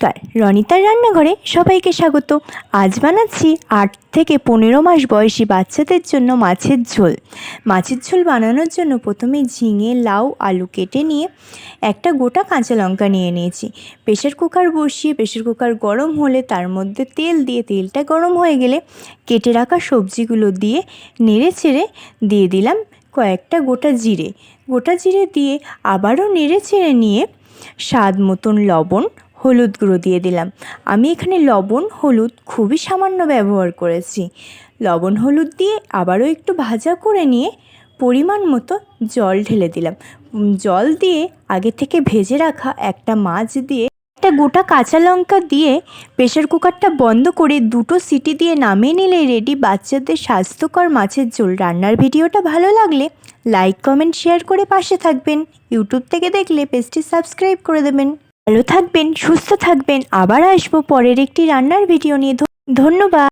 নমস্কার, রনিতার রান্নাঘরে সবাইকে স্বাগত। আজ বানাচ্ছি 8 থেকে 15 মাস বয়সী বাচ্চাদের জন্য মাছের ঝোল। মাছের ঝোল বানানোর জন্য প্রথমে ঝিঙে, লাউ, আলু কেটে নিয়ে একটা গোটা কাঁচা লঙ্কা নিয়ে নিয়েছি। প্রেশার কুকার বসিয়ে প্রেশার কুকার গরম হলে তার মধ্যে তেল দিয়ে তেলটা গরম হয়ে গেলে কেটে রাখা সবজিগুলো দিয়ে নেড়ে চেড়ে দিয়ে দিলাম কয়েকটা গোটা জিরে দিয়ে আবারও নেড়ে চেড়ে নিয়ে স্বাদ মতন লবণ, হলুদ গুঁড়ো দিয়ে দিলাম। আমি এখানে লবণ হলুদ খুবই সামান্য ব্যবহার করেছি। লবণ হলুদ দিয়ে আবারও একটু ভাজা করে নিয়ে পরিমাণ মতো জল ঢেলে দিলাম। জল দিয়ে আগে থেকে ভেজে রাখা একটা মাছ দিয়ে একটা গোটা কাঁচা লঙ্কা দিয়ে প্রেশার কুকারটা বন্ধ করে 2টো সিটি দিয়ে নামিয়ে নিলে রেডি বাচ্চাদের স্বাস্থ্যকর মাছের ঝোল। রান্নার ভিডিওটা ভালো লাগলে লাইক, কমেন্ট, শেয়ার করে পাশে থাকবেন। ইউটিউব থেকে দেখলে পেজটি সাবস্ক্রাইব করে দেবেন। ভালো থাকবেন, সুস্থ থাকবেন। আবার আসবো পরের একটি রান্নার ভিডিও নিয়ে। ধন্যবাদ।